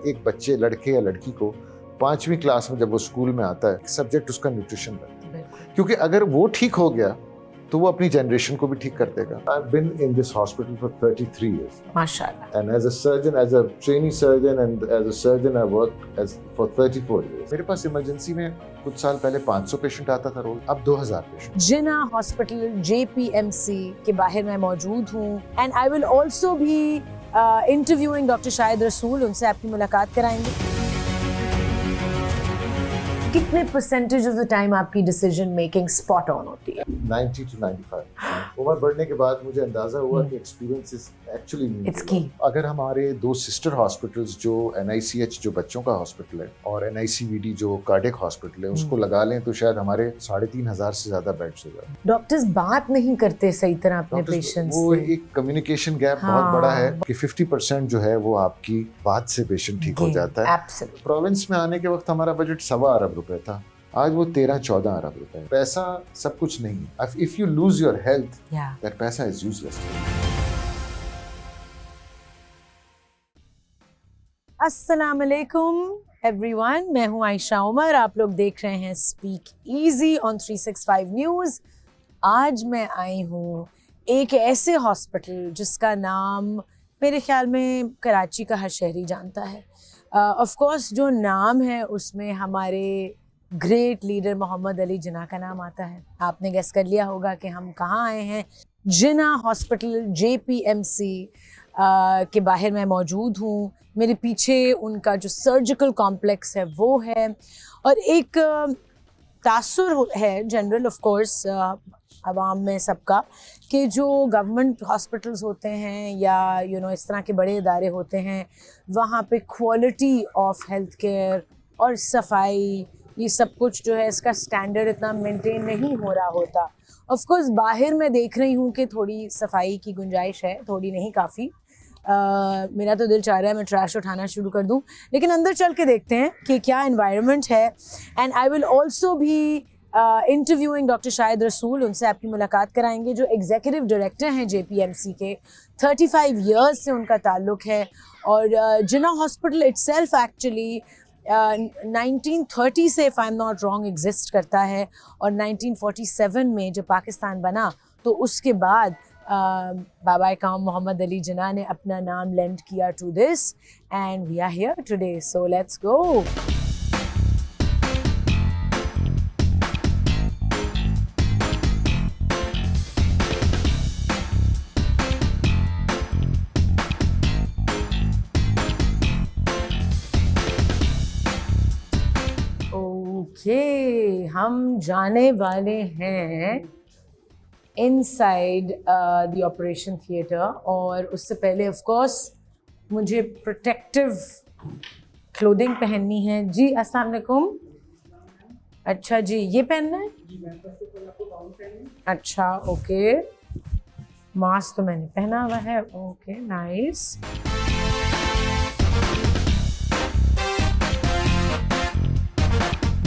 एक बच्चे लड़के या लड़की को 5वीं क्लास में जब वो स्कूल में आता है सब्जेक्ट उसका न्यूट्रिशन बनता है, क्योंकि अगर वो ठीक हो गया तो वो अपनी जनरेशन को भी ठीक कर देगा। I've been in this hospital for 33 years. माशाल्लाह। And as a surgeon, as a trainee surgeon and as a surgeon I worked for 34 years. मेरे पास इमरजेंसी में कुछ साल पहले 500 पेशेंट आता था रोज, अब 2000 पेशेंट। जिना हॉस्पिटल JPMC के बाहर मैं मौजूद हूँ एंड आई विल ऑल्सो भी इंटरव्यूइंग डॉक्टर शाहिद रसूल, उनसे आपकी मुलाकात कराएंगे। कितने परसेंटेज ऑफ द टाइम आपकी डिसीजन मेकिंग स्पॉट ऑन होती है? 90 to 95। उम्र बढ़ने के बाद मुझे अंदाजा हुआ कि एक्सपीरियंस इज एक्चुअली इट्स की। अगर हमारे 2 सिस्टर हॉस्पिटल्स जो NICH जो बच्चों का हॉस्पिटल है और NICVD जो कार्डियक हॉस्पिटल है उसको लगा लें तो शायद हमारे 3,500 से ज्यादा बेड्स हो जाए। डॉक्टर्स बात नहीं करते सही तरह अपने पेशेंट्स वो से। एक कम्युनिकेशन गैप बहुत बड़ा है कि 50% जो है वो आपकी बात से पेशेंट ठीक हो जाता है। Absolutely. प्रोविंस में आने के वक्त हमारा बजट 1.25 अरब रुपए था, आज वो 13-14 अरब रुपए है। पैसा सब कुछ नहीं है। If you lose your health that पैसा इज यूजलेस। अस्सलाम वालेकुम एवरीवन, मैं हूं आयशा उमर, आप लोग देख रहे हैं स्पीक इजी ऑन 365 न्यूज़। आज मैं आई हूं एक ऐसे हॉस्पिटल जिसका नाम मेरे ख्याल में कराची का हर शहरी जानता है। ऑफ कोर्स जो नाम है उसमें हमारे ग्रेट लीडर मोहम्मद अली जिन्ना का नाम आता है। आपने गेस कर लिया होगा कि हम कहाँ आए हैं। जिन्ना हॉस्पिटल JPMC के बाहर मैं मौजूद हूँ। मेरे पीछे उनका जो सर्जिकल कॉम्प्लेक्स है वो है और एक तासुर है जनरल ऑफ कोर्स आवाम में सबका कि जो गवर्नमेंट हॉस्पिटल्स होते हैं या इस तरह के बड़े इदारे होते हैं वहाँ पे क्वालिटी ऑफ हेल्थ केयर और सफाई ये सब कुछ जो है इसका स्टैंडर्ड इतना मेंटेन नहीं हो रहा होता। ऑफ कोर्स बाहर मैं देख रही हूँ कि थोड़ी सफाई की गुंजाइश है, थोड़ी नहीं काफ़ी। मेरा तो दिल चाह रहा है मैं ट्रैश उठाना शुरू कर दूँ, लेकिन अंदर चल के देखते हैं कि क्या एनवायरनमेंट है। एंड आई विल ऑल्सो भी इंटरव्यूइंग डॉक्टर शाहिद रसूल, उनसे आपकी मुलाकात कराएंगे जो एग्जीक्यूटिव डायरेक्टर हैं JPMC के। 35 इयर्स से उनका ताल्लुक़ है और जिन्ना हॉस्पिटल इटसेल्फ एक्चुअली 1930 से if I am not wrong exist करता है और 1947 में जब पाकिस्तान बना तो उसके बाद बाबा काम मोहम्मद अली जिन्ना ने अपना नाम लेंड किया to this and we are here today, so let's go. हम जाने वाले हैं इनसाइड द ऑपरेशन थिएटर और उससे पहले ऑफ कोर्स मुझे प्रोटेक्टिव क्लोथिंग पहननी है। जी अस्सलाम वालेकुम। अच्छा जी, ये पहनना है? अच्छा ओके, मास्क तो मैंने पहना हुआ है। Okay nice.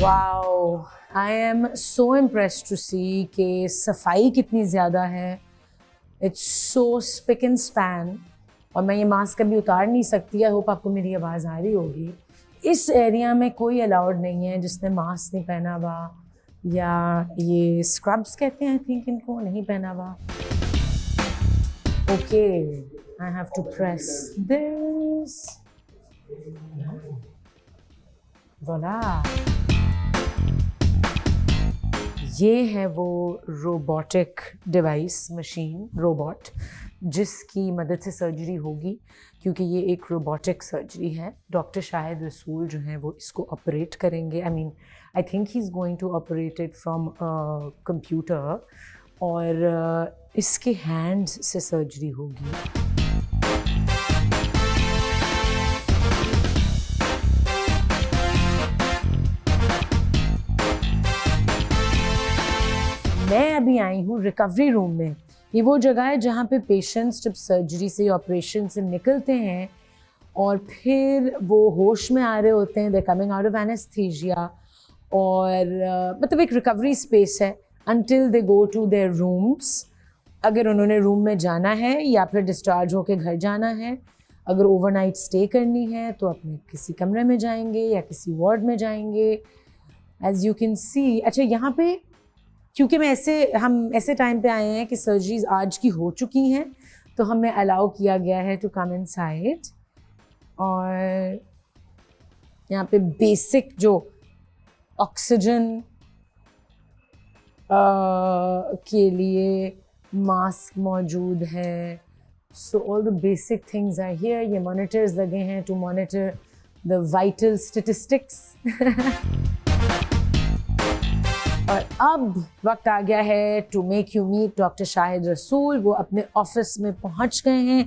Wow, I am so impressed to see कि सफाई कितनी ज़्यादा है। It's so spick and span और मैं ये मास्क कभी उतार नहीं सकती। आई होप आपको मेरी आवाज़ आ रही होगी। इस एरिया में कोई अलाउड नहीं है जिसने मास्क नहीं पहना हुआ या ये स्क्रब्स कहते हैं आई थिंक इनको, नहीं पहना हुआ। Okay, I have to press this. Voila, ये है वो रोबोटिक डिवाइस मशीन रोबोट जिसकी मदद से सर्जरी होगी, क्योंकि ये एक रोबोटिक सर्जरी है। डॉक्टर शाहिद रसूल जो हैं वो इसको ऑपरेट करेंगे। I think he is going to operate it from computer और इसके हैंड्स से सर्जरी होगी। मैं अभी आई हूँ रिकवरी रूम में। ये वो जगह है जहाँ पे पेशेंट्स जब सर्जरी से ऑपरेशन से निकलते हैं और फिर वो होश में आ रहे होते हैं, they coming out of anaesthesia और मतलब एक रिकवरी स्पेस है until they go to their rooms। अगर उन्होंने रूम में जाना है या फिर डिस्चार्ज होके घर जाना है अगर ओवरनाइट स्टे करनी है तो अपने किसी कमरे में जाएंगे या किसी वार्ड में जाएंगे. As you can see. अच्छा, यहाँ पे क्योंकि हम ऐसे टाइम पे आए हैं कि सर्जरीज आज की हो चुकी हैं, तो हमें अलाउ किया गया है टू कम इनसाइड. और यहाँ पे बेसिक जो ऑक्सीजन के लिए मास्क मौजूद है. So all the basic things are here. ये मॉनिटर्स लगे हैं to monitor the vital statistics. और अब वक्त आ गया है to make you meet doctor Shahid Rasool. वो अपने ऑफिस में पहुंच गए हैं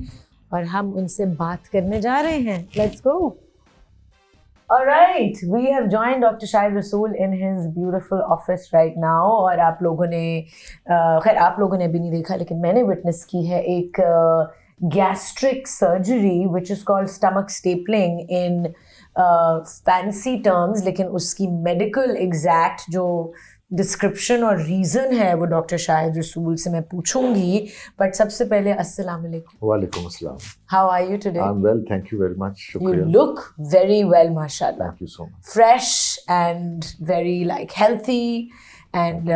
और हम उनसे बात करने जा रहे हैं. Let's go. Alright, we have joined Dr. Shahid Rasool in his beautiful office right now. और आप लोगों ने खैर आप लोगों ने अभी नहीं देखा, लेकिन मैंने विटनेस की है एक gastric surgery which is called stomach stapling in fancy terms, लेकिन उसकी medical exact जो डिस्क्रिप्शन और रीज़न है वो डॉक्टर शाहिद रसूल से मैं पूछूंगी. बट सबसे पहले अस्सलाम वालेकुम. वालेकुम अस्सलाम. How are you today? I am well, thank you very much. You शुक्रिया. look very well, mashallah. Thank you so much. Fresh and very like healthy. And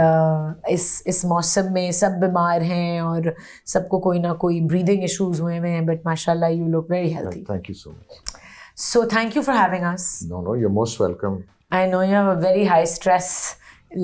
इस मौसम में सब बीमार हैं और सबको कोई ना कोई breathing issues हुए हैं, but mashallah you look very healthy. Thank you so much. So thank you for having us. No, you're most welcome. I know you have a very high stress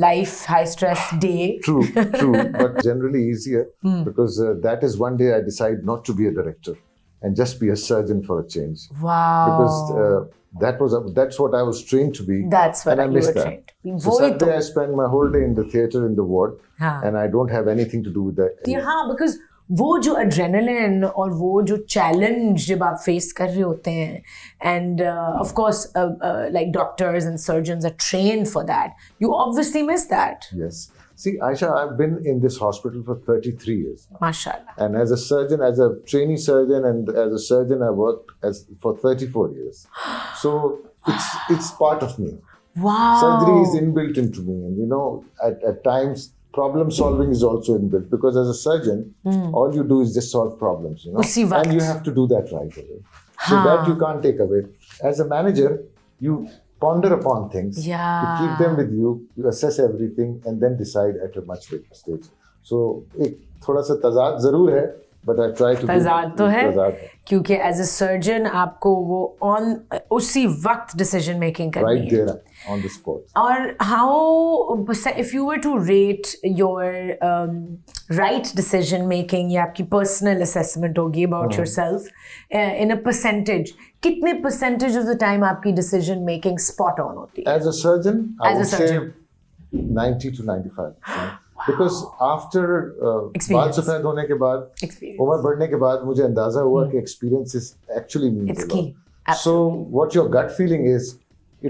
life, high stress day. True, but generally easier because that is one day I decide not to be a director and just be a surgeon for a change. Wow. Because that's what I was trained to be. That's what and I you miss were that. trained to be. So Saturday I spend my whole day in the theater in the ward, हाँ. and I don't have anything to do with that. हाँ, because वो जो adrenaline और वो जो challenge जब आप face कर रहे होते हैं, and of course like doctors and surgeons are trained for that, you obviously miss that. Yes. See, Aisha, I've been in this hospital for 33 years now. माशाल्लाह. And as a surgeon, as a trainee surgeon, and as a surgeon, I worked for 34 years. So it's part of me. Wow. Surgery is inbuilt into me, and at times problem solving is also inbuilt because as a surgeon, all you do is just solve problems, उसी वक्त. and you have to do that right away. So that you can't take away. As a manager, you ponder upon things, Yeah. you keep them with you, you assess everything, and then decide at a much later stage. So एक थोड़ा सा तजाद जरूर है, but I try to. तजाद तो है, तजाद है. क्योंकि as a surgeon आपको वो उसी वक्त डिसीजन मेकिंग करनी Right है. there on the spot. और how, if you were to rate your right decision making या आपकी personal assessment होगी about yourself in a percentage, कितने percentage of the time आपकी decision making spot on होती है? As a surgeon, I As a would surgeon. say 90 to 95%. Because after Experience. बाल सफेद होने के बाद, Experience. उम्र बढ़ने के बाद मुझे अंदाजा हुआ कि experience is actually means It's a lot. key. So Absolutely. what your gut feeling is,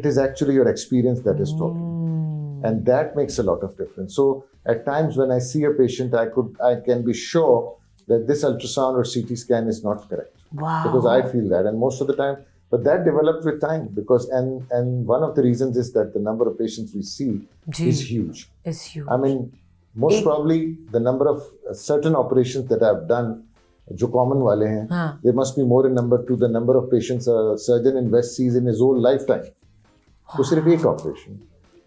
it is actually your experience that is talking, and that makes a lot of difference. So at times when I see a patient, I can be sure that this ultrasound or CT scan is not correct. Wow. Because I feel that, and most of the time, but that developed with time because and one of the reasons is that the number of patients we see Ji. is huge. It's huge. I mean, most probably the number of certain operations that I've done, जो common वाले हैं, हाँ. there must be more in number to the number of patients a surgeon in West sees in his whole lifetime. तो सिर्फ एक operation.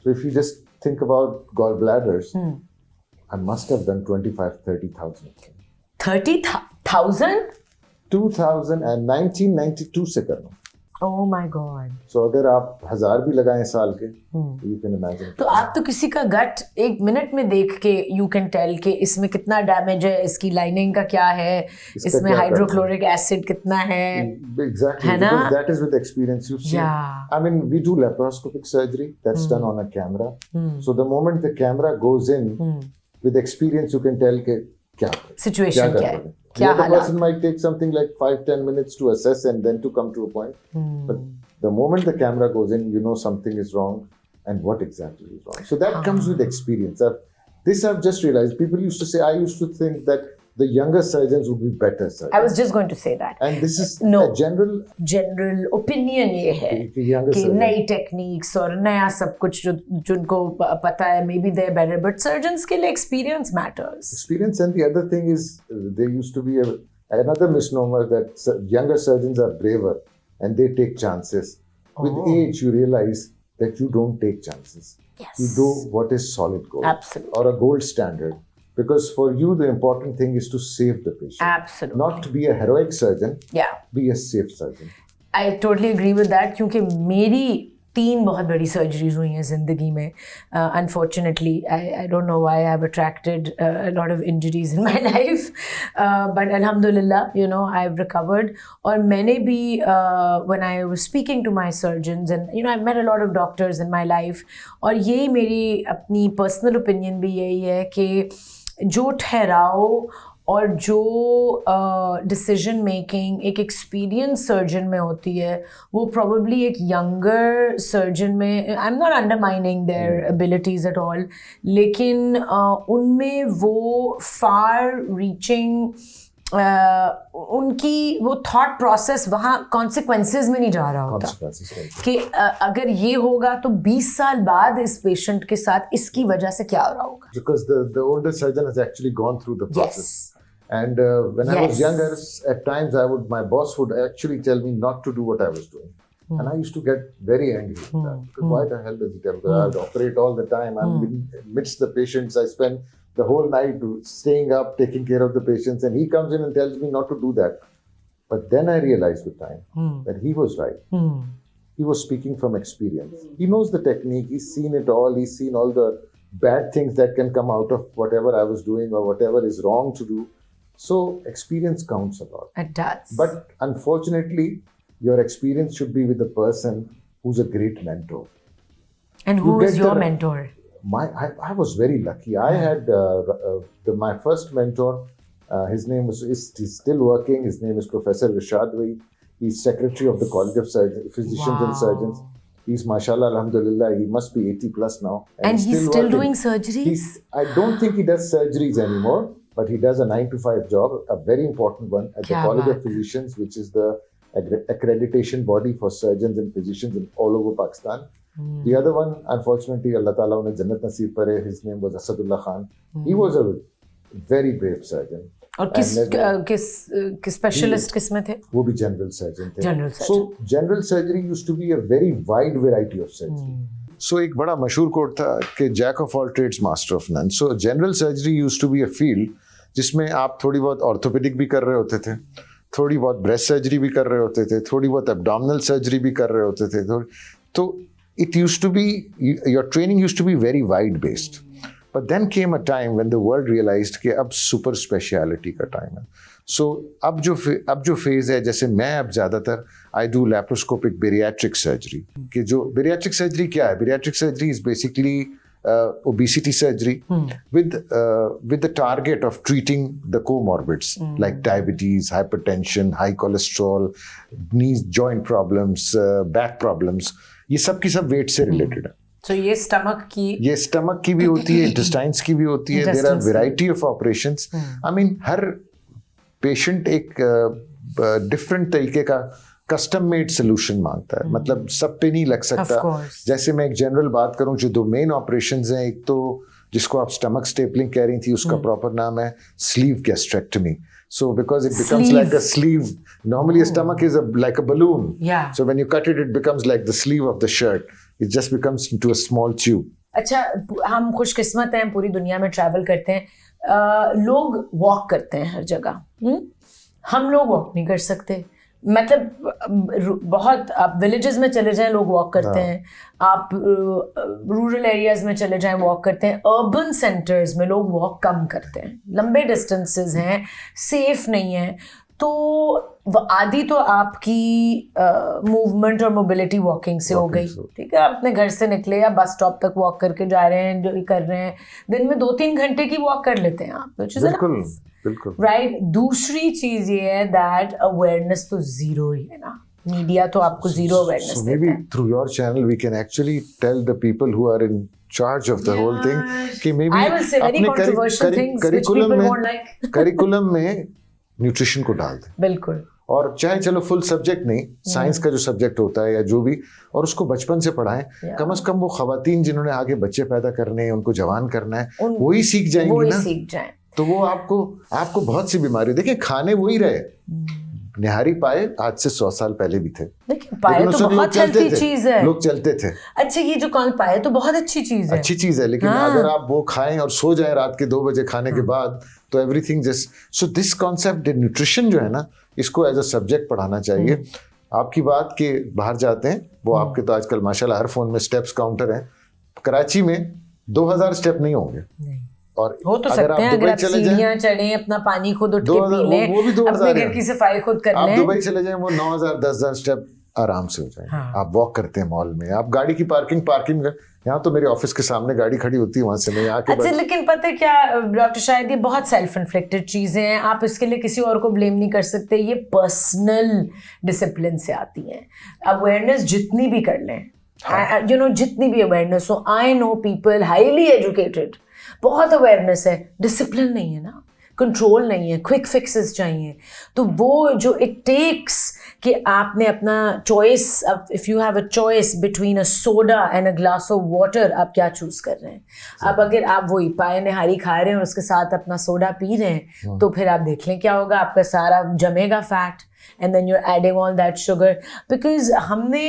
So if you just think about gallbladders, I must have done 25,000-30,000. 30,000? 1992 से कर रहा हूँ. Oh my God. So अगर आप 1000 भी लगाएं साल के, you can imagine. तो आप तो किसी का गट एक मिनट में देख के you can tell कि इसमें कितना डैमेज है, इसकी लाइनिंग का क्या है, इसमें क्या हाइड्रोक्लोरिक एसिड कितना है. Exactly, है ना? because that is with experience. You see, Yeah. I mean, we do laparoscopic surgery that's done on a camera. So the moment the camera goes in, with experience, you can tell कि क्या situation क्या है, The क्या other हालात. person might take something like 5-10 minutes to assess and then to come to a point. But the moment the camera goes in, you know something is wrong and what exactly is wrong. So that comes with experience. I've just realized. People used to say, I used to think that the younger surgeons would be better surgeons. I was just going to say that. And this is No. a general opinion ये है कि younger कि surgeons. नई techniques और नया सब कुछ जिनको पता है, maybe they're better, but surgeons के लिए experience matters. Experience, and the other thing is there used to be Another misnomer that younger surgeons are braver and they take chances. With age, you realize that you don't take chances. Yes. You do what is solid gold. Absolutely. Or a gold standard. Because for you, the important thing is to save the patient. Absolutely. Not to be a heroic surgeon. Yeah. Be a safe surgeon. I totally agree with that क्योंकि मेरी 3 बहुत बड़ी surgeries हुई हैं ज़िंदगी में. Unfortunately, I don't know why I've attracted a lot of injuries in my life, but alhamdulillah, you know, I've recovered. और मैंने भी when I was speaking to my surgeons and you know I've met a lot of doctors in my life, और यही मेरी अपनी personal opinion भी यही है कि जो ठहराव और जो डिसीजन मेकिंग एक एक्सपीरियंस सर्जन में होती है वो प्रॉब्ली एक यंगर सर्जन में, I am not undermining their abilities at all, लेकिन उनमें वो फार रीचिंग उनकी वो थॉट प्रोसेस वहाँ कॉन्सिक्वेंसेस में नहीं जा रहा होता कि अगर ये होगा तो 20 साल बाद इस पेशेंट के साथ इसकी वजह से क्या हो रहा होगा. Because the older surgeon has actually gone through the process. Yes. And when I was younger, at times my boss would actually tell me not to do what I was doing. And I used to get very angry with that. Because why the hell does he tell me? I would operate all the time. I'm amidst the patients. I spend the whole night staying up, taking care of the patients. And he comes in and tells me not to do that. But then I realized with time that he was right. He was speaking from experience. He knows the technique. He's seen it all. He's seen all the bad things that can come out of whatever I was doing or whatever is wrong to do. So experience counts a lot. It does. But unfortunately, your experience should be with a person who's a great mentor. And who is your mentor? I was very lucky. I had my first mentor. His name he's still working. His name is Professor Rishad Wai. He's secretary of the College of Physicians and Surgeons. He's mashallah, alhamdulillah, he must be 80 plus now. And he's still doing surgeries? I don't think he does surgeries anymore, but he does a 9 to 5 job, a very important one at the College of Physicians, which is the accreditation body for surgeons and physicians in all over Pakistan. The other one, unfortunately, Allah Ta'ala unhe Jannat Naseeb kare, his name was Asadullah Khan. He was a very brave surgeon. और किस specialist किस में थे? वो भी general surgeon थे. General surgeon. So general surgery used to be a very wide variety of surgery. So एक बड़ा मशहूर कोट था कि jack of all trades, master of none. So general surgery used to be a field जिसमें आप थोड़ी बहुत orthopaedic भी कर रहे होते थे, थोड़ी बहुत ब्रेस्ट सर्जरी भी कर रहे होते थे, थोड़ी बहुत एब्डोमिनल सर्जरी भी कर रहे होते थे. तो it used to be, your training used to be very wide based. But then came a time when the world realized कि अब super speciality का time है. So अब जो phase है, जैसे मैं अब ज़्यादातर I do laparoscopic bariatric surgery. कि जो bariatric surgery क्या है? Bariatric surgery is basically obesity surgery with the target of treating the comorbids like diabetes, hypertension, high cholesterol, knees joint problems, back problems. ये सब की सब weight से related है. So ये स्टमक की भी होती है, इंटेस्टाइन्स की भी होती है. There are variety of operations. I mean हर पेशेंट एक डिफरेंट तरीके का कस्टम मेड सोल्यूशन मांगता है. मतलब सब पे नहीं लग सकता. जैसे मैं एक जनरल बात करूं, जो 2 मेन ऑपरेशंस हैं, एक तो जिसको आप स्टमक स्टेपलिंग कह रही थी, उसका प्रॉपर नाम है sleeve gastrectomy. So because it becomes like a sleeve, normally a stomach is like a balloon. Yeah. So when you cut it, it becomes like the sleeve of the shirt. It just becomes into a small tube. अच्छा, हम खुशकिस्मत हैं, पूरी दुनिया में travel करते हैं. लोग वॉक करते हैं हर जगह. हम लोग वॉक नहीं कर सकते. मतलब बहुत आप विलेजेस में चले जाएं, लोग वॉक करते हैं. आप रूरल एरियाज में चले जाएं, वॉक करते हैं. अर्बन सेंटर्स में लोग वॉक कम करते हैं. लंबे डिस्टेंसेस हैं, सेफ नहीं है. तो आदि तो आपकी मूवमेंट और मोबिलिटी वॉकिंग से हो गई. ठीक है, आप अपने घर से निकले या बस स्टॉप तक वॉक करके जा रहे हैं, जो कर रहे हैं, दिन में 2-3 घंटे की वॉक कर लेते हैं आप. बिल्कुल राइट. दूसरी चीज ये है दैट अवेयरनेस तो जीरो ही है ना. मीडिया तो आपको जीरो अवेयरनेस देता है. maybe through your channel we can actually tell the people who are in charge of the whole thing कि maybe I will say very controversial things which people won't like. Curriculum में nutrition को डाल दें. बिल्कुल. और चाहे चलो full subject नहीं, साइंस का जो सब्जेक्ट होता है या जो भी, और उसको बचपन से पढ़ाएं. कम से कम वो खवातीन जिन्होंने आगे बच्चे पैदा करने हैं, उनको जवान करना है, वही सीख जाएंगी ना. सीख जाएं. तो वो आपको बहुत सी बीमारी, देखिए खाने वही रहे, निहारी पाए आज से 100 साल पहले भी थे, देखिए पाए लेकिन तो उस वक्त बहुत हेल्थी चीज है, लोग चलते थे। अच्छा ये जो कौन पाए तो बहुत अच्छी चीज है, अच्छी चीज है, लेकिन हाँ। अगर आप वो खाएं और सो जाएं रात के 2 बजे खाने के बाद, तो everything just, so this concept nutrition जो है ना, इसको एज अ सब्जेक्ट पढ़ाना चाहिए। आपकी बात के बाहर जाते हैं वो, आपके तो आजकल माशाल्लाह हर फोन में स्टेप्स काउंटर है, कराची में 2000 स्टेप नहीं होंगे, और हो तो सकते हैं अगर आप सीढ़ियां चढ़े, अपना पानी खुद उठ के पी लें, वो भी 2000 अपने घर की सफाई खुद कर आप लें, दुबई चले जाएं वो 9000 10,000 स्टेप आराम से हो जाएंगे। हाँ। आप वॉक करते हैं मॉल में, आप गाड़ी की पार्किंग में, यहाँ तो मेरे ऑफिस के सामने गाड़ी खड़ी होती है, वहां से मैं आके अच्छा लेकिन पता है क्या डॉक्टर, शायद ये बहुत सेल्फ इन्फ्लिक्टेड चीजें हैं, आप इसके लिए किसी और को ब्लेम नहीं कर सकते, ये पर्सनल डिसिप्लिन से आती हैं। अवेयरनेस जितनी भी कर लें, यू नो जितनी भी अवेयरनेस हो, I know people highly educated, बहुत अवेयरनेस है, डिसिप्लिन नहीं है ना, कंट्रोल नहीं है, क्विक फिक्सेस चाहिए। तो वो जो इट टेक्स कि आपने अपना choice, if you have a choice between a soda and a glass of water, आप क्या चूज़ कर रहे हैं? अब अगर आप वही पाए निहारी खा रहे हैं और उसके साथ अपना सोडा पी रहे हैं, तो फिर आप देख लें क्या होगा, आपका सारा जमेगा fat, and then you're adding all that sugar, because हमने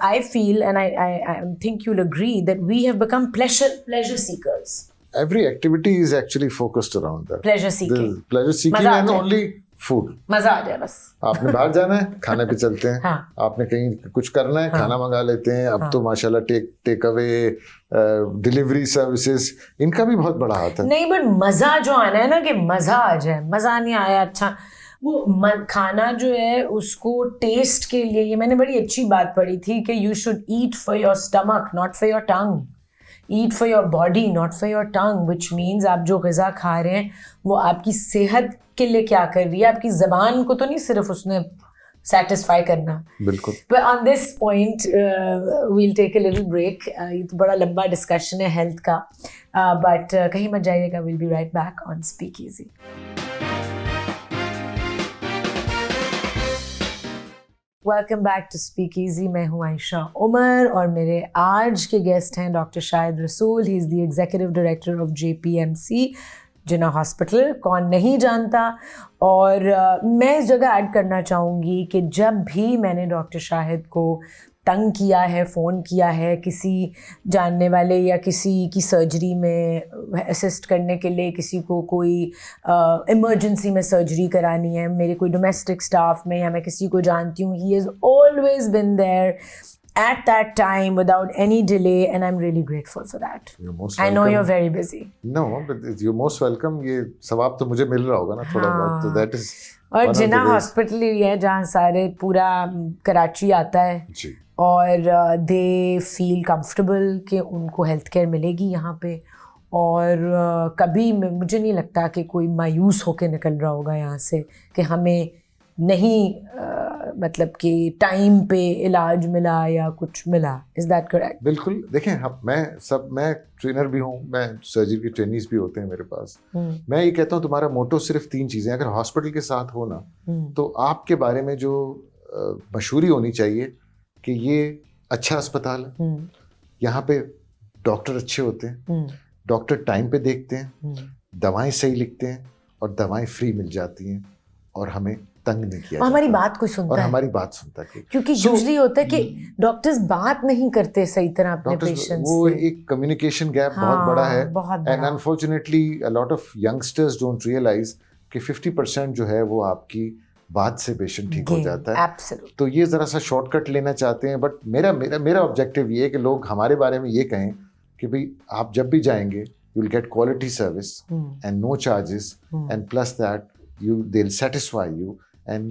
I feel and I think you'll agree that we have become pleasure seekers. Every activity is actually focused around that. Pleasure seeking. Pleasure seeking and only food. मजा आ जाए बस। आपने बाहर जाना है, खाने पे चलते हैं। हाँ। आपने कहीं कुछ करना है, खाना मंगा लेते हैं। अब तो माशाल्लाह टेक अवे, डिलीवरी सर्विसेज, इनका भी बहुत बड़ा हाथ है। नहीं, बट मजा जो आना है ना, कि मजा आ जाए, मजा नहीं आया, अच्छा वो खाना जो है उसको टेस्ट के लिए, ये मैंने बड़ी अच्छी बात पढ़ी थी कि you should eat for your stomach not for your tongue, eat for your body not for your tongue, which means आप जो ग़िज़ा खा रहे हैं वो आपकी सेहत के लिए क्या कर रही है, आपकी ज़बान को तो नहीं सिर्फ उसने सेटिस्फाई करना। बिल्कुल। But on this point we'll take a little break. ये तो बड़ा लंबा डिस्कशन है हेल्थ का, बट कहीं मत जाइएगा, we'll be right back on Speak Easy. Welcome back to Speak Easy. मैं हूँ आयशा उमर और मेरे आज के गेस्ट हैं डॉक्टर शाहिद रसूल। He is the executive director of JPMC Jinnah hospital, कौन नहीं जानता। और मैं इस जगह ऐड करना चाहूँगी कि जब भी मैंने डॉक्टर शाहिद को तंग किया है, फ़ोन किया है किसी जानने वाले या किसी की सर्जरी में असिस्ट करने के लिए, किसी को कोई इमरजेंसी में सर्जरी करानी है, मेरे कोई डोमेस्टिक स्टाफ में, या मैं किसी को जानती हूँ, he is always been there at that time without any delay, and I'm really grateful for that. You're most I know welcome. you're very busy. No, but you're most welcome. ये सवाब तो मुझे मिल रहा होगा ना थोड़ा बहुत, तो that is और जिन्ना हॉस्पिटल ही है जहाँ सारे पूरा कराची आता है जी, और दे फील कंफर्टेबल कि उनको हेल्थ केयर मिलेगी यहाँ पे, और कभी मुझे नहीं लगता कि कोई मायूस होके निकल रहा होगा यहाँ से कि हमें नहीं मतलब कि टाइम पे इलाज मिला या कुछ मिला। Is that correct? बिल्कुल। देखें, मैं ट्रेनर भी हूँ, मैं सर्जरी के ट्रेनीज भी होते हैं मेरे पास। मैं ये कहता हूँ तुम्हारा मोटो सिर्फ 3 चीज़ें अगर हॉस्पिटल के साथ हो ना, तो आपके बारे में जो मशहूरी होनी चाहिए कि ये अच्छा अस्पताल है, यहाँ पे डॉक्टर अच्छे होते हैं, डॉक्टर टाइम पे देखते हैं, दवाएं सही लिखते हैं और दवाएं फ्री मिल जाती हैं, और हमें तंग नहीं किया, हमारी बात कोई सुनता और है, हमारी बात सुनता है, क्योंकि यूजुअली होता है कि डॉक्टर्स बात नहीं करते सही तरह अपने पेशेंट्स वो से। एक कम्युनिकेशन गैप बहुत बड़ा है, बहुत एंड बड़ा। Unfortunately a lot of youngsters don't realize कि 50% जो है वो आपकी बात से पेशेंट ठीक हो जाता है। Absolutely. तो ये जरा सा शॉर्टकट लेना चाहते हैं, बट मेरा ऑब्जेक्टिव ये है कि लोग हमारे बारे में ये कहें कि भाई आप जब भी जाएंगे you will get quality service and no charges, and plus that they will satisfy you. And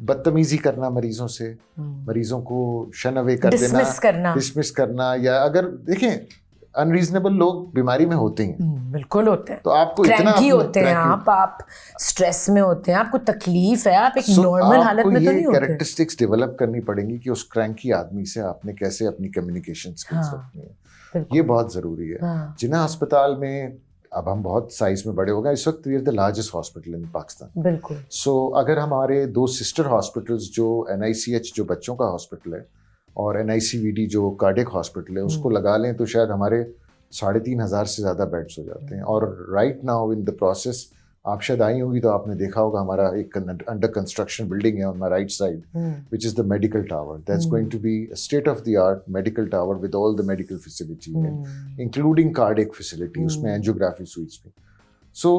बदतमीजी करना मरीजों से, मरीजों को शन अवे कर देना, डिसमिस करना, या अगर देखें अनरीजनेबल लोग बीमारी में होते हैं, बिल्कुल होते हैं, तो आपको इतना होते हैं, आप स्ट्रेस में होते हैं, आपको तकलीफ है, आप एक नॉर्मल हालत में तो नहीं होते। कैरेक्टरिस्टिक्स डेवलप करनी पड़ेंगी कि उस क्रैंकी आदमी से आपने कैसे अपनी कम्युनिकेशन स्किल्स रखनी है, ये बहुत जरूरी है। जिन्ना अस्पताल में अब हम बहुत साइज में बड़े हो गए, इस वक्त we are the largest hospital in Pakistan. बिल्कुल। सो अगर हमारे 2 सिस्टर हॉस्पिटल्स जो NICH जो बच्चों का हॉस्पिटल है और NICVD जो कार्डियक हॉस्पिटल है उसको लगा लें, तो शायद हमारे 3,500 से ज़्यादा बेड्स हो जाते हैं। और right now in the process, आप शायद आई होगी तो आपने देखा होगा, हमारा एक अंडर कंस्ट्रक्शन बिल्डिंग है on my right side, which is the medical tower. That's going to be a state-of-the-art medical tower with all the medical facility, including cardiac facility, उसमें angiography suites भी. So,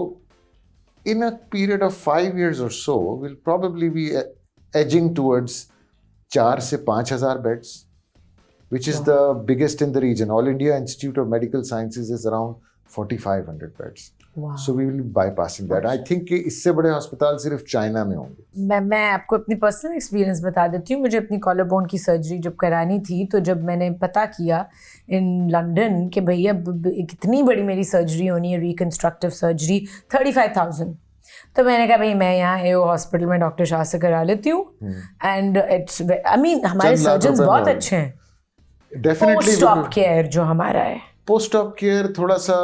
in a period of 5 years or so, we'll probably be edging towards 4 से 5,000 beds, which is the biggest in the region. All India Institute of Medical Sciences is around 4,500 beds. Wow. So we will be bypassing that. I think कि इससे बड़े अस्पताल सिर्फ China में होंगे। मैं आपको अपनी पर्सनल एक्सपीरियंस बता देती हूँ। मुझे अपनी कॉलर बोन की सर्जरी जब करानी थी, तो जब मैंने पता किया इन लंदन कि भैया कितनी बड़ी मेरी सर्जरी होनी है, रिकन्स्ट्रक्टिव सर्जरी, 35,000, तो मैंने कहा भाई मैं यहाँ एओ हॉस्पिटल में डॉक्टर शाह से करा लेती हूँ। एंड इट्स आई मीन हमारे सर्जन्स बहुत अच्छे हैं। डेफिनेटली पोस्ट ऑप केयर जो हमारा है, पोस्ट ऑप केयर थोड़ा सा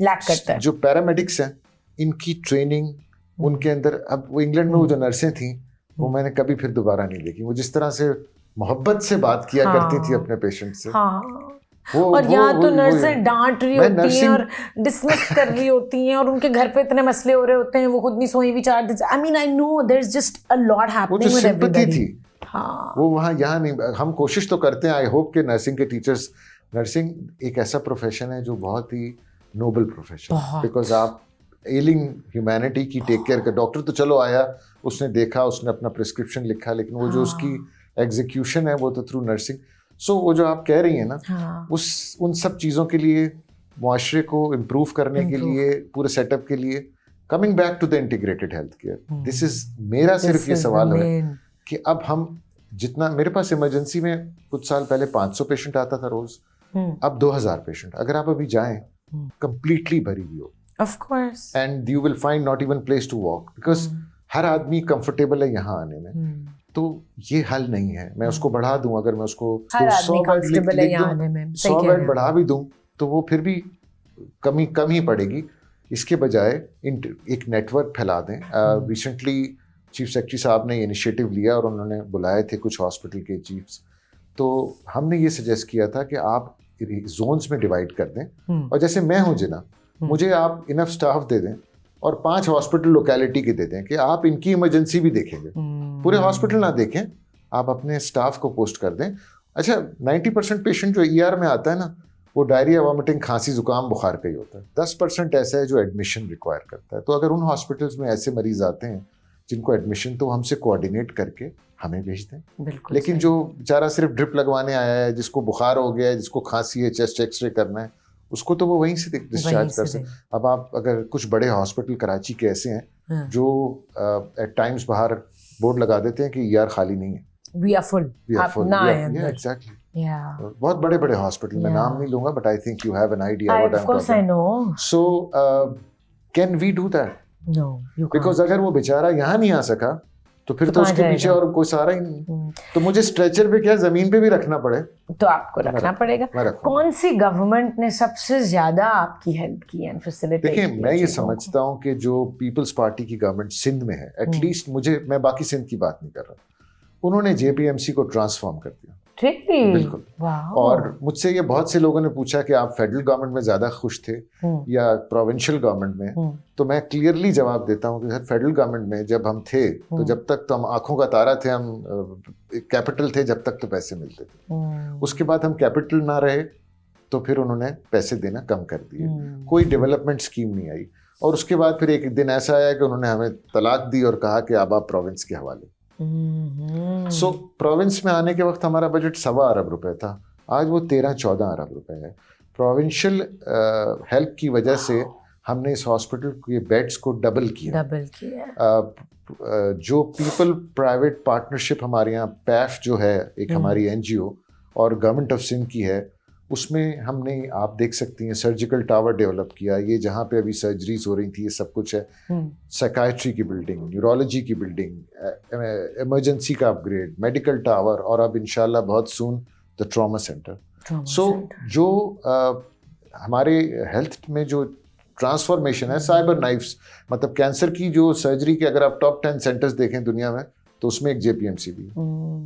लैक करता है। जो पैरामेडिक्स हैं इनकी ट्रेनिंग उनके अंदर, अब वो इंग्लैंड में वो जो नर्सें थी वो मैंने कभी फिर दोबारा नहीं देखी। वो जिस तरह से मोहब्बत से बात किया करती थी अपने पेशेंट से, और यहाँ तो नर्सें डांट रही होती हैं और डिसमिस कर रही होती हैं, और उनके घर पे इतने मसले हो रहे होते हैं, वो खुद नहीं सोई भी 4 दिन से। I mean I know there is just a lot happening with everybody थी। वो वहाँ यहाँ नहीं। हम कोशिश तो करते हैं, आई होप के नर्सिंग के टीचर्स, नर्सिंग एक ऐसा प्रोफेशन है जो बहुत ही नोबल प्रोफेशन है, बिकॉज आप एलिंग ह्यूमैनिटी की टेक केयर कर। डॉक्टर तो चलो आया, उसने देखा, उसने अपना प्रिस्क्रिप्शन लिखा, लेकिन वो जो उसकी एग्जीक्यूशन है वो तो थ्रू नर्सिंग। सो वो जो आप कह रही हैं ना, उन सब चीज़ों के लिए, मुआशरे को इम्प्रूव करने के लिए, पूरे सेटअप के लिए, coming back to the integrated health care, this is मेरा सिर्फ ये सवाल है कि अब हम जितना, मेरे पास इमरजेंसी में कुछ साल पहले 500 पेशेंट आता था रोज, अब 2,000 पेशेंट। अगर आप अभी जाएं, कंप्लीटली भरी हुई हो, of course, and you will find not even place to walk, because हर आदमी कंफर्टेबल है यहाँ आने में। तो ये हल नहीं है। मैं उसको बढ़ा दूं, अगर मैं उसको 100 बेड बढ़ा भी दूं तो वो फिर भी कम ही पड़ेगी। इसके बजाय एक नेटवर्क फैला दें। रिसेंटली चीफ सेक्रेटरी साहब ने इनिशिएटिव लिया और उन्होंने बुलाए थे कुछ हॉस्पिटल के चीफ्स, तो हमने ये सजेस्ट किया था कि आप जोन्स में डिवाइड कर दें, और जैसे मैं हूँ जिना, मुझे आप इनफ स्टाफ दे दें और 5 हॉस्पिटल लोकेलिटी के दे दें कि आप इनकी इमरजेंसी भी देखेंगे, पूरे हॉस्पिटल ना देखें, आप अपने स्टाफ को पोस्ट कर दें। अच्छा, 90% पेशेंट जो ER में आता है ना, वो डायरिया, वॉमिटिंग, खांसी, जुकाम, बुखार का ही होता है। 10% ऐसा है जो एडमिशन रिक्वायर करता है। तो अगर उन हॉस्पिटल्स में ऐसे मरीज आते हैं जिनको एडमिशन, तो हमसे कोऑर्डिनेट करके हमें भेज दें। लेकिन जो बेचारा सिर्फ ड्रिप लगवाने आया है, जिसको बुखार हो गया है, जिसको खांसी है, चेस्ट एक्सरे करना है, उसको तो वो वहीं से डिस्चार्ज कर सकते। अब आप अगर कुछ बड़े हॉस्पिटल कराची के ऐसे हैं जो एट टाइम्स बाहर बोर्ड लगा देते हैं कि ER खाली नहीं है, we are full, आप ना आए अंदर। एग्जैक्टली, बहुत बड़े बड़े हॉस्पिटल, मैं नाम नहीं लूंगा, but I think you have an idea what I am talking. I know. So can we do that? No, you can't, because अगर वो बेचारा यहाँ नहीं आ सका तो फिर तो उसके पीछे और कोई सहारा ही नहीं। तो मुझे स्ट्रेचर पे क्या, जमीन पे भी रखना पड़े तो आपको रखना पड़ेगा। कौन सी गवर्नमेंट ने सबसे ज्यादा आपकी हेल्प की है, फैसिलिटेट? देखिए, मैं ये समझता हूँ कि जो पीपल्स पार्टी की गवर्नमेंट सिंध में है, एटलीस्ट मुझे, मैं बाकी सिंध की बात नहीं कर रहा, उन्होंने JPMC को ट्रांसफॉर्म कर दिया। बिल्कुल। और मुझसे ये बहुत से लोगों ने पूछा कि आप फेडरल गवर्नमेंट में ज्यादा खुश थे या प्रोविंशियल गवर्नमेंट में, तो मैं क्लियरली जवाब देता हूँ कि सर, फेडरल गवर्नमेंट में जब हम थे तो जब तक तो हम आंखों का तारा थे, हम कैपिटल थे, जब तक तो पैसे मिलते थे। उसके बाद हम कैपिटल ना रहे तो फिर उन्होंने पैसे देना कम कर दिए, कोई डेवलपमेंट स्कीम नहीं आई। और उसके बाद फिर एक दिन ऐसा आया कि उन्होंने हमें तलाक दी और कहा कि अब आप प्रोविंस के हवाले। सो प्रोविंस में आने के वक्त हमारा बजट 1.25 अरब रुपए था, आज वो 13-14 अरब रुपए है। प्रोविंशियल हेल्प की वजह से हमने इस हॉस्पिटल के बेड्स को डबल किया। जो पीपल प्राइवेट पार्टनरशिप हमारे यहाँ पैफ जो है एक हमारी NGO और गवर्नमेंट ऑफ सिंध की है, उसमें हमने, आप देख सकती हैं, सर्जिकल टावर डेवलप किया। ये जहाँ पे अभी सर्जरीज हो रही थी, ये सब कुछ है। साइकाइट्री की बिल्डिंग, न्यूरोलॉजी की बिल्डिंग, इमरजेंसी का अपग्रेड, मेडिकल टावर, और अब इंशाल्लाह बहुत सून द ट्रॉमा सेंटर। सो जो हमारे हेल्थ में जो ट्रांसफॉर्मेशन है, साइबर नाइफ्स, मतलब कैंसर की जो सर्जरी के अगर आप टॉप 10 सेंटर्स देखें दुनिया में, तो उसमें एक JPMC भी है,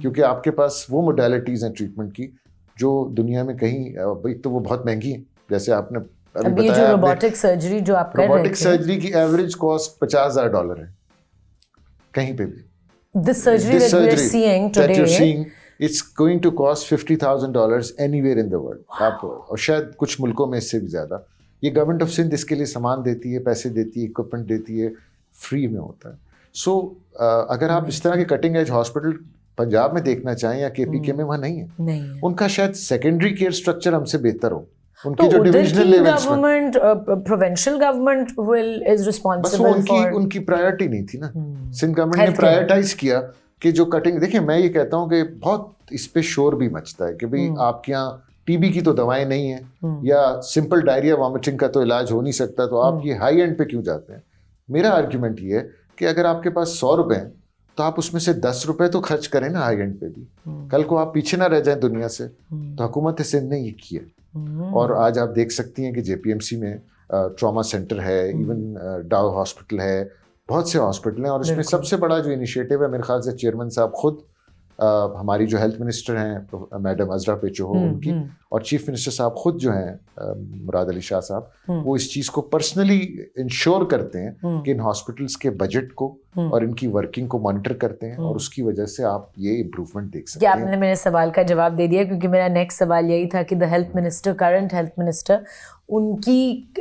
क्योंकि आपके पास वो मोडेलिटीज़ हैं ट्रीटमेंट की जो दुनिया में कहीं, भाई तो वो बहुत महंगी है, जैसे आपने अभी अभी ये जो बताया, रोबोटिक सर्जरी जो आप कर रहे रोबोटिक थे, सर्जरी की एवरेज कॉस्ट $50,000 है कहीं पे भी। this surgery This that we are surgery seeing that you're today, seeing, it's going to cost $50,000 anywhere in the world. आप और शायद कुछ मुल्कों में इससे भी ज़्यादा। ये गवर्नमेंट ऑफ सिंध इसके लिए सामान देती है, पैसे देती है, इक्विपमेंट देती है, फ्री में होता है। सो अगर आप इस तरह के कटिंग एज हॉस्पिटल पंजाब में देखना चाहें या केपीके में, वहाँ नहीं है। नहीं है। उनका शायद सेकेंडरी केयर स्ट्रक्चर हमसे बेहतर हो, तो उनके जो उधर डिविजनल की लेवल्स में। गवर्नमेंट, प्रोविंशियल गवर्नमेंट इज बस वो रिस्पांसिबल फॉर, उनकी प्रायोरिटी नहीं थी ना। सिंध गवर्नमेंट ने Healthcare. प्रायोरिटाइज किया कि जो कटिंग, देखिए मैं ये कहता हूँ कि बहुत इस पे शोर भी मचता है कि भाई आपके यहाँ टीबी की तो दवाएं नहीं है या सिंपल डायरिया वॉमिटिंग का तो इलाज हो नहीं सकता, तो आप ये हाई एंड पे क्यों जाते हैं। मेरा आर्ग्यूमेंट ये है कि अगर आपके पास 100 रुपए हैं तो आप उसमें से 10 रुपए तो खर्च करें ना हाई एंड पे भी। कल को आप पीछे ना रह जाएं दुनिया से। तो हुकूमत सिंध ने ये किया और आज आप देख सकती हैं कि जेपीएमसी में ट्रॉमा सेंटर है, इवन डाउ हॉस्पिटल है, बहुत से हॉस्पिटल हैं। और इसमें सबसे बड़ा जो इनिशिएटिव है, मेरे ख्याल से चेयरमैन साहब खुद, हमारी जो हेल्थ मिनिस्टर हैं मैडम अजरा पेचो हो उनकी, और चीफ मिनिस्टर साहब खुद जो हैं मुराद अली शाह साहब, वो इस चीज़ को पर्सनली इंश्योर करते हैं कि इन हॉस्पिटल्स के बजट को और इनकी वर्किंग को मॉनिटर करते हैं, और उसकी वजह से आप ये इम्प्रूवमेंट देख सकते हैं। आपने मेरे सवाल का जवाब दे दिया, क्योंकि मेरा नेक्स्ट सवाल यही था कि the health minister, current health minister, उनकी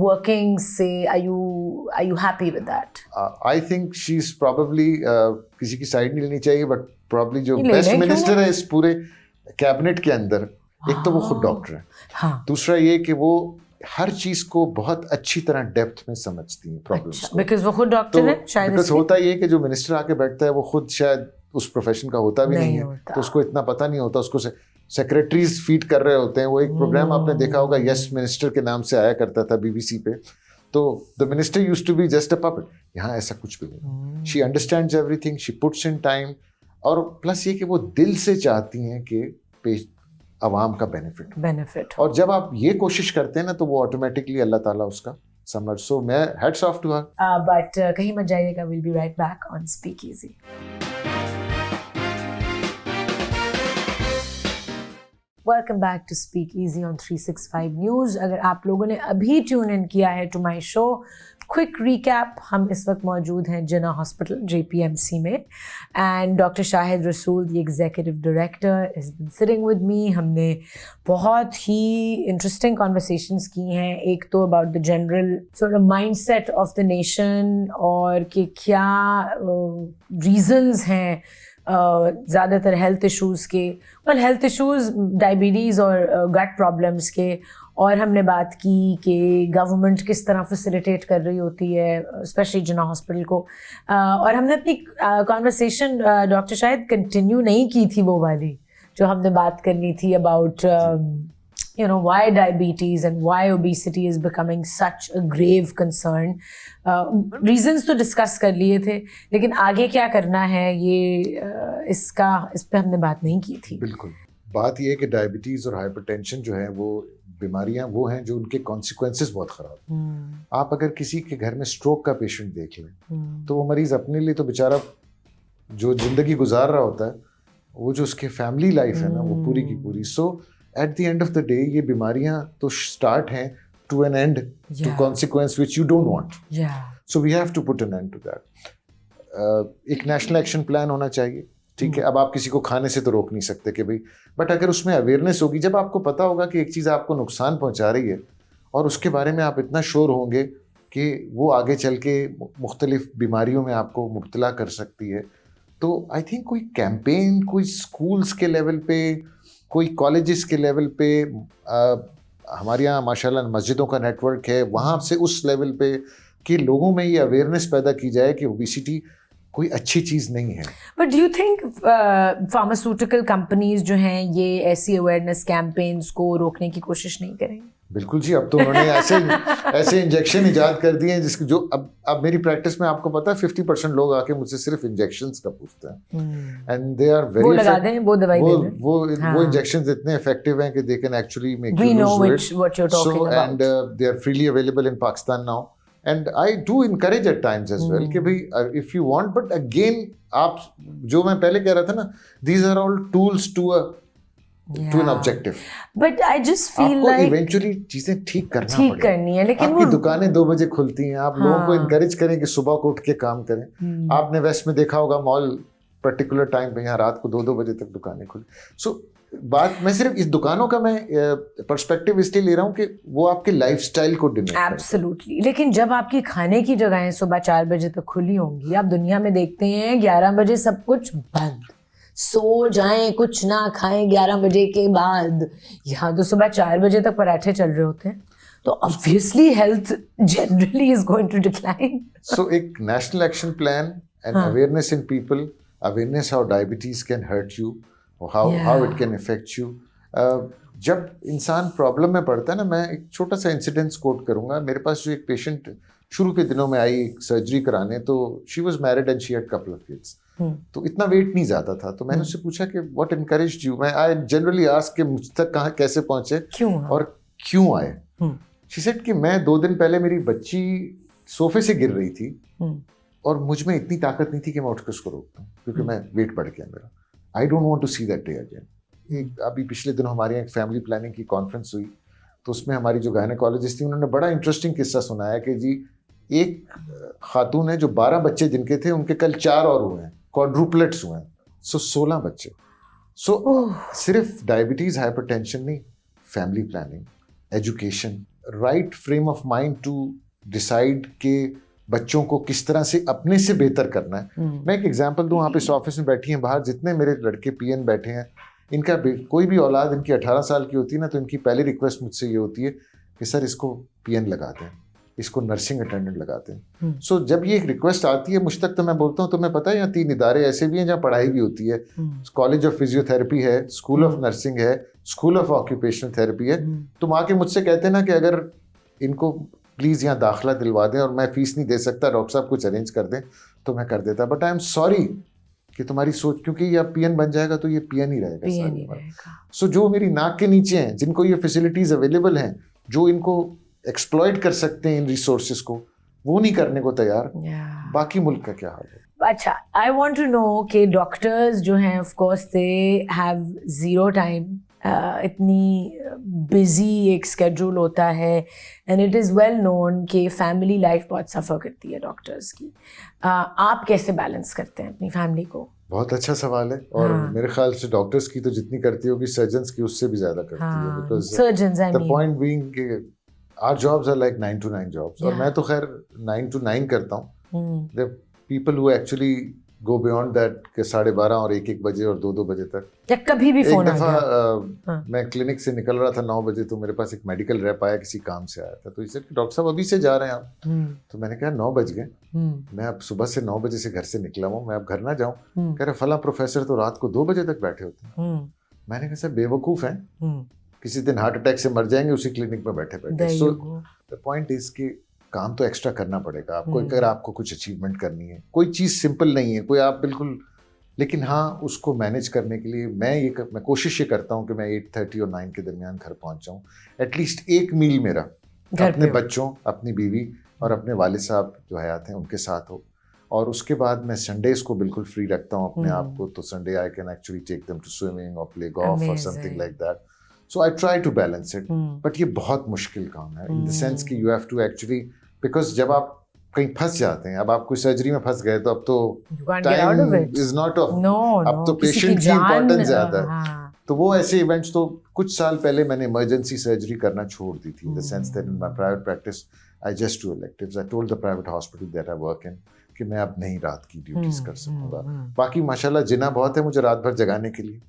वर्किंग से are you happy with that? I think she is probably, किसी की साइड नहीं लेनी चाहिए, बट प्रॉब्ली जो बेस्ट मिनिस्टर है इस पूरे कैबिनेट के अंदर, एक तो वो खुद डॉक्टर है, हाँ, दूसरा ये कि वो हर चीज को बहुत अच्छी तरह डेप्थ में समझती हैं प्रॉब्लम्स को। बिकॉज़ वो खुद डॉक्टर है शायद। बिकॉज होता ये कि जो मिनिस्टर आके बैठता है वो खुद शायद उस प्रोफेशन का होता भी नहीं है, तो उसको इतना पता नहीं होता, उसको सेक्रेटरीज फीड कर रहे होते हैं। वो एक प्रोग्राम आपने देखा होगा, यस मिनिस्टर के नाम से आया करता था बीबीसी पे, तो the minister used to be just a puppet. यहाँ ऐसा कुछ भी नहीं, she understands everything, she puts in time, और प्लस ये कि वो दिल से चाहती हैं कि आवाम का बेनिफिट, और जब आप ये कोशिश करते हैं ना तो वो ऑटोमेटिकली अल्लाह ताला उसका समझ। सो मैं hats off to her. But कहीं मत जाइएगा, will be right back on Speak Easy. Welcome back to Speak Easy on 365 News. अगर आप लोगों ने अभी ट्यून इन किया है to my show, quick recap, हम इस वक्त मौजूद हैं जिन्ना हॉस्पिटल JPMC में, and doctor Shahid Rasool, the executive director, is been sitting with me. हमने बहुत ही इंटरेस्टिंग कॉन्वर्सेशंस की हैं, एक तो about the general sort of mindset of the nation, और कि क्या रीजंस हैं ज़्यादातर हेल्थ इश्यूज़ के, और हेल्थ इश्यूज़ डायबिटीज़ और गट प्रॉब्लम्स के, और हमने बात की कि गवर्नमेंट किस तरह फैसिलिटेट कर रही होती है स्पेशली जिन्ना हॉस्पिटल को, और हमने अपनी कॉन्वर्सेशन डॉक्टर शायद कंटिन्यू नहीं की थी, वो वाली जो हमने बात करनी थी about why diabetes and why obesity is becoming such a grave concern. Reasons तो डिस्कस कर लिए थे, लेकिन आगे क्या करना है ये इस पे हमने बात नहीं की थी। बिल्कुल, बात ये है कि डायबिटीज़ और हाइपरटेंशन जो है वो बीमारियां वो हैं जो उनके कॉन्सिक्वेंसेस बहुत ख़राब हैं। आप अगर किसी के घर में स्ट्रोक का पेशेंट देख लें तो वो मरीज़ अपने लिए तो बेचारा जो ज़िंदगी गुजार रहा होता है, वो जो उसके फैमिली लाइफ है ना वो पूरी की पूरी। So at the end of the day ये बीमारियां तो स्टार्ट हैं to an end, to consequence which you don't want. So we have to put an end to that. एक नेशनल एक्शन प्लान होना चाहिए, ठीक है। अब आप किसी को खाने से तो रोक नहीं सकते कि भाई, बट अगर उसमें अवेयरनेस होगी, जब आपको पता होगा कि एक चीज़ आपको नुकसान पहुंचा रही है और उसके बारे में आप इतना श्योर होंगे कि वो आगे चल के मुख्तलिफ बीमारियों में आपको मुब्तला कर सकती है, तो आई थिंक कोई कैंपेन, कोई स्कूल्स के लेवल पे, कोई कॉलेजेस के लेवल पे, हमारे यहाँ माशाल्लाह मस्जिदों का नेटवर्क है, वहाँ से उस लेवल पे कि लोगों में ये अवेयरनेस पैदा की जाए कि ओबेसिटी कोई अच्छी चीज़ नहीं है। But do you think pharmaceutical companies जो हैं ये ऐसी अवेयरनेस कैंपेन्स को रोकने की कोशिश नहीं करेंगे? बिल्कुल जी, अब तो उन्होंने ऐसे इंजेक्शन इजाद कर दिए हैं जिसके जो अब मेरी प्रैक्टिस में आपको पता है 50% लोग आके मुझसे सिर्फ इंजेक्शंस का पूछते हैं, एंड दे आर वेरी, वो लगा दें, वो दवाई दे दें, वो इंजेक्शंस इतने इफेक्टिव हैं कि they can actually make we you know lose weight. What you are talking about, and they are freely available in Pakistan now, and I do encourage at times as well कि भाई if you want, but again आप जो मैं पहले कह रहा था ना, these are all tools to a to an objective. But I just feel आपको लाइक इवेंचुअली चीजें ठीक करना ठीक पड़ेगा। करनी है, लेकिन आपकी वो दुकानें 2 बजे खुलती हैं, आप लोगों को हाँ। इनकरेज करें कि सुबह को उठ के काम करें। आपने वेस्ट में देखा होगा मॉल पर्टिकुलर टाइम पे यहाँ रात को 2-2 बजे तक दुकानें खुली। सो बात मैं सिर्फ इस दुकानों का मैं पर्सपेक्टिव इसलिए ले रहा हूँ कि वो आपके लाइफस्टाइल को डिनोट करता है। एब्सोल्युटली, लेकिन जब आपकी खाने की जगहें सुबह 4 बजे तक खुली होंगी, आप दुनिया में देखते हैं 11 बजे सब कुछ बंद, सो जाएं, कुछ ना खाएं 11 बजे के बाद। यहाँ तो सुबह 4 बजे तक पराठे चल रहे होते हैं, तो obviously health generally is going to decline. So एक नेशनल एक्शन प्लान एंड हाँ। Awareness in people, awareness how diabetes can hurt you, how it can effect you. जब इंसान प्रॉब्लम में पड़ता है ना, मैं एक छोटा सा इंसिडेंस कोट करूंगा। मेरे पास जो एक पेशेंट शुरू के दिनों में आई सर्जरी कराने, तो she was married and she had couple of kids, तो इतना वेट नहीं ज्यादा था। तो मैंने उससे पूछा कि व्हाट एनकरेज्ड यू। मैं आई जनरली आस्क कि मुझ तक कहाँ कैसे पहुंचे क्यों और क्यों आए। शी सेड कि मैं 2 दिन पहले मेरी बच्ची सोफे से गिर रही थी और मुझ में इतनी ताकत नहीं थी कि मैं उठ कर उसको रोकता, क्योंकि मैं वेट बढ़ गया मेरा। I don't want to see that day again. अभी पिछले दिनों हमारे यहाँ एक फैमिली प्लानिंग की कॉन्फ्रेंस हुई, तो उसमें हमारी जो गायनेकोलॉजिस्ट थी उन्होंने बड़ा इंटरेस्टिंग किस्सा सुनाया कि जी एक खातून है जो 12 बच्चे जिनके थे, उनके कल 4 और हुए हैं, क्वाड्रुपलेट्स हुए हैं, सो 16 बच्चे। सो सिर्फ डायबिटीज हाइपरटेंशन नहीं, family planning, education, right frame of mind to decide के बच्चों को किस तरह से अपने से बेहतर करना है। मैं एक एग्जांपल दूं, आप इस ऑफिस में बैठी हैं, बाहर जितने मेरे लड़के पीएन बैठे हैं, इनका कोई भी औलाद इनकी 18 साल की होती है ना, तो इनकी पहली रिक्वेस्ट मुझसे ये होती है कि सर इसको पीएन लगाते हैं, इसको नर्सिंग अटेंडेंट लगाते हैं। सो जब ये एक रिक्वेस्ट आती है मुझ तक, तो मैं बोलता हूँ तुम्हें पता है यहाँ 3 इदारे ऐसे भी हैं जहाँ पढ़ाई भी होती है। कॉलेज ऑफ फिजियोथेरेपी है, स्कूल ऑफ नर्सिंग है, स्कूल ऑफ ऑक्यूपेशनल थेरेपी है। तुम आके मुझसे कहते हैं ना कि अगर इनको प्लीज़ यहाँ दाखिला दिलवा दें और मैं फीस नहीं दे सकता, डॉक्टर साहब कुछ अरेंज कर दें, तो मैं कर देता। बट आई एम सॉरी कि तुम्हारी सोच, क्योंकि ये पीएन बन जाएगा तो ये पीएन ही रहेगा। सो जो मेरी नाक के नीचे हैं, जिनको ये फैसिलिटीज अवेलेबल हैं, जो इनको एक्सप्लॉइट कर सकते हैं इन रिसोर्सेज को, वो नहीं करने को तैयार। बाकी मुल्क का क्या हाल है? अच्छा, आई वांट टू नो कि डॉक्टर्स जो हैं of course they have zero time, इतनी बिजी एक स्केड्यूल होता है, and it is well known कि फैमिली लाइफ बहुत सफ़र करती है डॉक्टर्स की। आप कैसे बैलेंस करते हैं अपनी फैमिली को? बहुत अच्छा सवाल है, और मेरे ख्याल से डॉक्टर्स की तो जितनी करती होगी सर्जन्स की उससे भी ज़्यादा करती है, because surgeons the point being कि our jobs are like 9 to 9 jobs, और मैं तो खैर 9 to 9 करता हूँ। There people who actually go beyond that के 12:30 और 1-1 बजे और 2-2 बजे तक। या कभी भी फोन एक दफ़ा मैं क्लिनिक से निकल रहा था 9 बजे, तो मेरे पास एक मेडिकल रैप आया, किसी काम से आया था, तो इसे डॉक्टर साहब अभी से जा रहे हैं आप? तो मैंने कहा 9 बज गए, मैं अब सुबह से 9 बजे से घर से निकला हूँ, मैं अब घर ना जाऊँ? कह रहे फला प्रोफेसर तो रात को 2 बजे तक बैठे होते हैं। मैंने कहा सर बेवकूफ़ हैं, किसी दिन हार्ट अटैक से मर जाएंगे उसी क्लिनिक में बैठे बैठे। सो द पॉइंट इज कि काम तो एक्स्ट्रा करना पड़ेगा आपको, अगर आपको कुछ अचीवमेंट करनी है। कोई चीज़ सिंपल नहीं है, कोई आप बिल्कुल, लेकिन हाँ उसको मैनेज करने के लिए मैं कोशिश ये करता हूँ कि मैं 8:30 और 9 के दरमियान घर पहुँच जाऊँ। एटलीस्ट एक मील मेरा अपने बच्चों, अपनी बीवी और अपने वालिद साहब जो हयात हैं उनके साथ हो, और उसके बाद मैं संडेज़ को बिल्कुल फ्री रखता हूँ अपने आप को। तो Sunday I can actually take them to swimming और प्ले गोल्फ और something like that. So I try to balance it, but ये बहुत मुश्किल काम है इन द सेंस कि you have to actually, because जब आप कहीं फंस जाते हैं, अब आप कोई सर्जरी में फंस गए, तो अब तो टाइम इज नॉट ऑफ, अब तो पेशेंट की इम्पोर्टेंस ज्यादा है। तो वो ऐसे इवेंट्स, तो कुछ साल पहले मैंने इमरजेंसी सर्जरी करना छोड़ दी थी, इन the sense that in my private practice I just do electives. I told the private hospital that I work in कि मैं अब नहीं रात की ड्यूटीज कर सकूंगा। बाकी माशाल्लाह जिना बहुत है मुझे रात भर जगाने के लिए,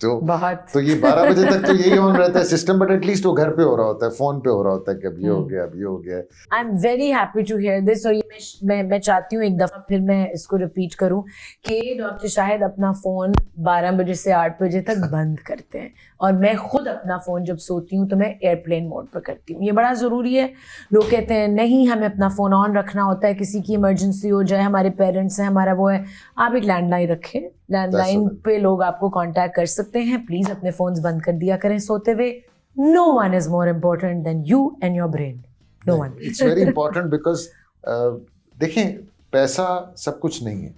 तो ये 12 बजे तक तो यही ऑन रहता है सिस्टम, बट एटलीस्ट वो घर पे हो रहा होता है, फोन पे हो रहा होता है कि अब ये हो गया, अब ये हो गया। I am very happy to hear this, और ये मैं चाहती हूँ एक दफ़ा फिर मैं इसको रिपीट करूँ कि डॉक्टर शाहिद अपना फ़ोन 12 बजे से 8 बजे तक बंद करते हैं, और मैं खुद अपना फ़ोन जब सोती हूँ तो मैं एयरप्लेन मोड पर करती हूँ। ये बड़ा ज़रूरी है। लोग कहते हैं नहीं हमें अपना फ़ोन ऑन रखना होता है, किसी की इमरजेंसी हो जाए, हमारे पेरेंट्स हैं, हमारा वो है। आप एक लैंडलाइन रखें, लैंडलाइन पे लोग आपको कांटेक्ट कर सकते हैं। प्लीज़ अपने फ़ोन्स बंद कर दिया करें सोते हुए। No one is more important than you and your brain, no one. It's very important because देखें पैसा सब कुछ नहीं है।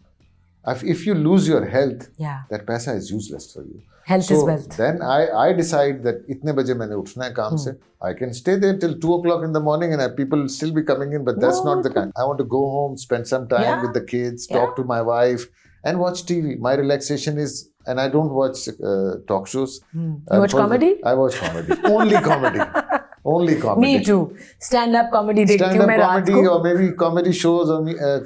If you lose your health, Yeah. that paisa is useless for you. Health is wealth. Then I decide that इतने बजे मैंने उठना है काम से. I can stay there till 2 o'clock in the morning and people will still be coming in, but that's not the kind. I want to go home, spend some time Yeah. with the kids, talk to my wife, and watch TV. My relaxation is, and I don't watch talk shows. You watch comedy? I watch comedy. Only comedy. Only comedy. Me too. Stand-up comedy देखती हूँ Stand-up मैं रात comedy को. or maybe comedy shows or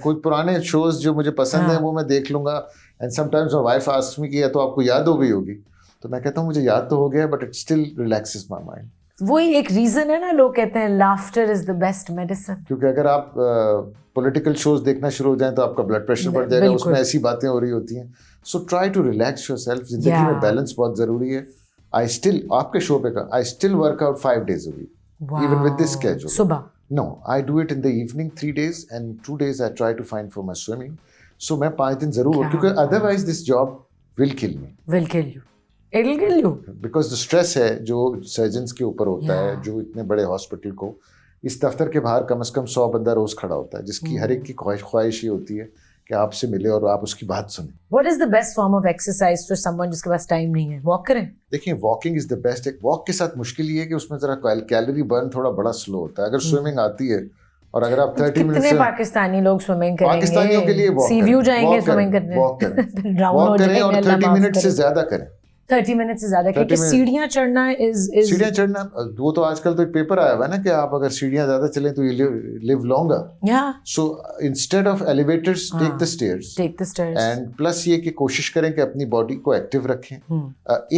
कुछ पुराने shows जो मुझे पसंद है वो मैं देख लूंगा. And sometimes my wife asks me कि या तो आपको याद हो गई होगी. तो मैं कहता हूँ मुझे याद तो हो गया but it still relaxes my mind. वही एक रीजन है ना, लोग कहते हैं laughter is the best medicine. क्योंकि अगर आप पॉलिटिकल शोज देखना शुरू हो जाएं तो आपका ब्लड प्रेशर बढ़ जाएगा. उसमें ऐसी बातें हो रही होती हैं. So try to relax yourself. जिंदगी में बैलेंस बहुत जरूरी है. आई स्टिल आपके शो पे का I still work out 5 days a week. Wow. Even with this schedule. सुबह. No, I do it in the evening 3 days and 2 days I try to find for my swimming. So मैं 5 दिन जरूर, क्योंकि otherwise this job will kill me. Will kill you. It'll kill you. Because the stress है जो surgeons के ऊपर होता है, जो इतने बड़े हॉस्पिटल को, इस दफ्तर के बाहर कम से कम 100 बंदा रोज खड़ा होता है, जिसकी हर एक की ख्वाहिश ये होती है कि आपसे मिले और आप उसकी बात सुने. What is the best form of exercise for someone जिसके पास टाइम नहीं है? वॉक करें. देखिए वॉकिंग इज द बेस्ट. एक वॉक के साथ मुश्किल ये है कि उसमें जरा कैलोरी बर्न थोड़ा बड़ा स्लो होता है. अगर स्विमिंग आती है और अगर आप 30 मिनट कितने पाकिस्तानी लोग स्विमिंग करेंगे? पाकिस्तानियों के लिए वॉक सी व्यू जाएंगे स्विमिंग करने. वॉक करें और 30 मिनट से ज्यादा करें. 30 मिनट से ज्यादा, क्योंकि सीढ़ियां चढ़ना इज सीढ़ियां चढ़ना, वो तो आजकल तो एक पेपर आया हुआ है ना कि आप अगर सीढ़ियां ज्यादा चलें तो यू लिव लॉन्गर. या so instead of elevators take the stairs. And plus ये कि कोशिश करें कि अपनी बॉडी को एक्टिव रखें.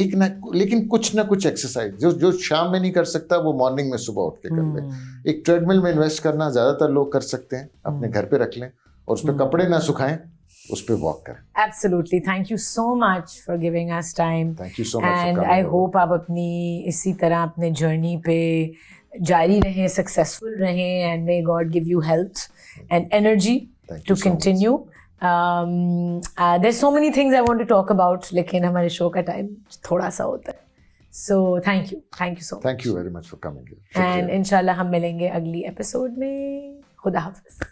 एक ना लेकिन कुछ ना कुछ एक्सरसाइज जो शाम में नहीं कर सकता वो मॉर्निंग में सुबह उठ के कर ले. एक ट्रेडमिल में इन्वेस्ट करना ज्यादातर लोग कर सकते हैं, अपने घर पे रख लें और उस पर कपड़े ना सुखाएं, उस पे वॉक करें. Absolutely. Thank you so much for giving us time. Thank you so much and for coming. I hope आप अपनी इसी तरह अपने जर्नी पे जारी रहें, सक्सेसफुल रहें, and may God give you health and energy to continue. There's so many things I want to talk about, लेकिन हमारे शो का टाइम थोड़ा सा होता है. So thank you so much. Thank you very much for coming here. And इंशाल्लाह हम मिलेंगे अगली एपिसोड में. खुदा हाफिज.